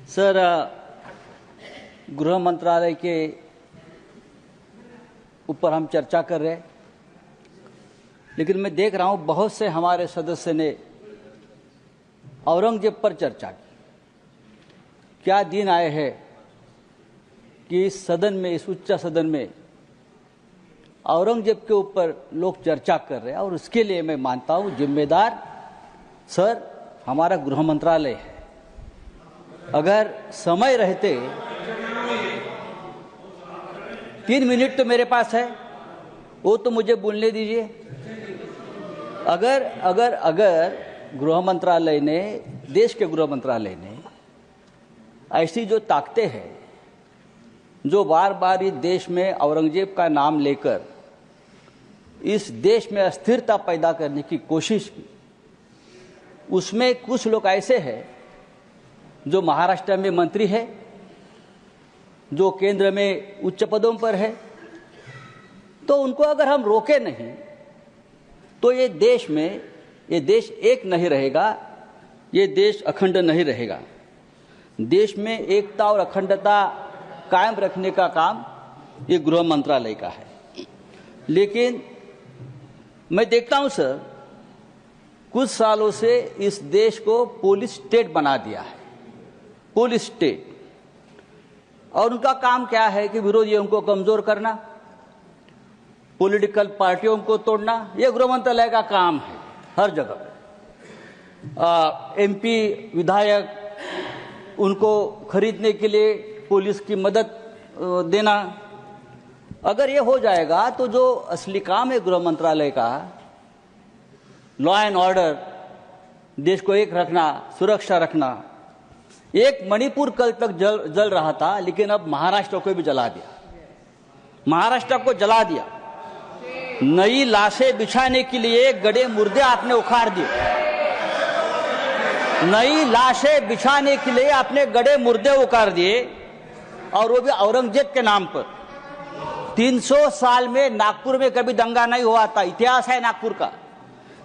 Sir, गृह मंत्रालय के ऊपर हम चर्चा कर रहे हैं, लेकिन मैं देख रहा हूं बहुत से हमारे सदस्य ने औरंगजेब पर चर्चा की। क्या दिन आए हैं कि इस सदन में, इस उच्च सदन में औरंगजेब के ऊपर लोग चर्चा कर रहे हैं, और उसके लिए मैं मानता हूं जिम्मेदार सर हमारा गृह मंत्रालय है। अगर समय रहते 3 मिनट तो मेरे पास है, वो तो मुझे बोलने दीजिए। अगर गृह मंत्रालय ने, देश के गृह मंत्रालय ने ऐसी जो ताकतें हैं, जो बार बार इस देश में औरंगजेब का नाम लेकर इस देश में अस्थिरता पैदा करने की कोशिश की, उसमें कुछ लोग ऐसे हैं जो महाराष्ट्र में मंत्री है, जो केंद्र में उच्च पदों पर है, तो उनको अगर हम रोके नहीं तो ये देश एक नहीं रहेगा, ये देश अखंड नहीं रहेगा। देश में एकता और अखंडता कायम रखने का काम ये गृह मंत्रालय का है। लेकिन मैं देखता हूं सर, कुछ सालों से इस देश को पुलिस स्टेट बना दिया है, पुलिस स्टेट। और उनका काम क्या है कि विरोधियों को कमजोर करना, पॉलिटिकल पार्टियों को तोड़ना, यह गृह मंत्रालय का काम है हर जगह। एमपी विधायक, उनको खरीदने के लिए पुलिस की मदद देना। अगर ये हो जाएगा तो जो असली काम है गृह मंत्रालय का, लॉ एंड ऑर्डर, देश को एक रखना, सुरक्षा रखना। एक मणिपुर कल तक जल रहा था, लेकिन अब महाराष्ट्र को भी जला दिया, महाराष्ट्र को जला दिया। नई लाशें बिछाने के लिए गड़े मुर्दे आपने उखाड़ दिए, नई लाशें बिछाने के लिए आपने गड़े मुर्दे उखाड़ दिए, और वो भी औरंगजेब के नाम पर। 300 साल में नागपुर में कभी दंगा नहीं हुआ था, इतिहास है नागपुर का।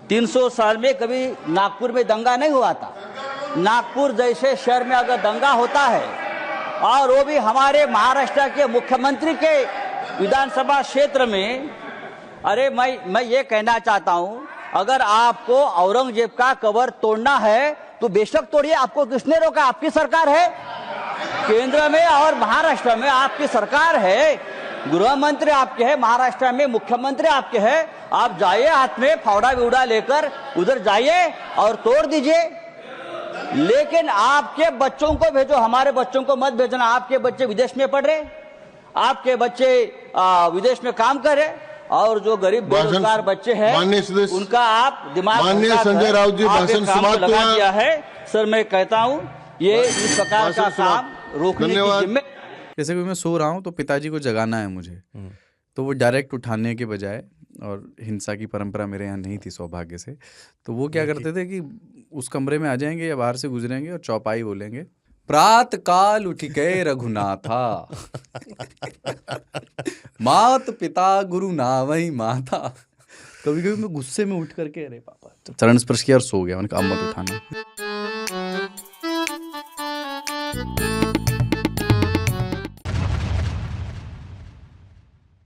300 साल में कभी नागपुर में दंगा नहीं हुआ था। नागपुर जैसे शहर में अगर दंगा होता है, और वो भी हमारे महाराष्ट्र के मुख्यमंत्री के विधानसभा क्षेत्र में, अरे मैं ये कहना चाहता हूं, अगर आपको औरंगजेब का कबर तोड़ना है तो बेशक तोड़िए, आपको किसने रोका? आपकी सरकार है, केंद्र में और महाराष्ट्र में आपकी सरकार है, गृह मंत्री आपके हैं, महाराष्ट्र में मुख्यमंत्री आपके हैं। आप जाइए, हाथ में फावड़ा विवड़ा लेकर उधर जाइए और तोड़ दीजिए। लेकिन आपके बच्चों को भेजो, हमारे बच्चों को मत भेजना। आपके बच्चे विदेश में पढ़ रहे, आपके बच्चे विदेश में काम कर रहे, और जो गरीब बेरोजगार बच्चे हैं उनका आप दिमाग माननीय संजय राउत जी भाषण समाप्त लगा दिया है। सर, मैं कहता हूं ये इस प्रकार का काम रोकने की जिम्मेदारी। जैसे कि मैं सो रहा हूँ तो पिताजी को जगाना है मुझे, तो वो डायरेक्ट उठाने के बजाय, और हिंसा की परंपरा मेरे यहाँ नहीं थी सौभाग्य से, तो वो क्या करते थे कि उस कमरे में आ जाएंगे या बाहर से गुजरेंगे और चौपाई बोलेंगे, प्रात काल उठिके रघुनाथा मात पिता गुरु नावई माता। कभी कभी मैं गुस्से में उठ करके, अरे पापा, चरण स्पर्श किया और सो गया। मैंने कहा अब मत उठाना।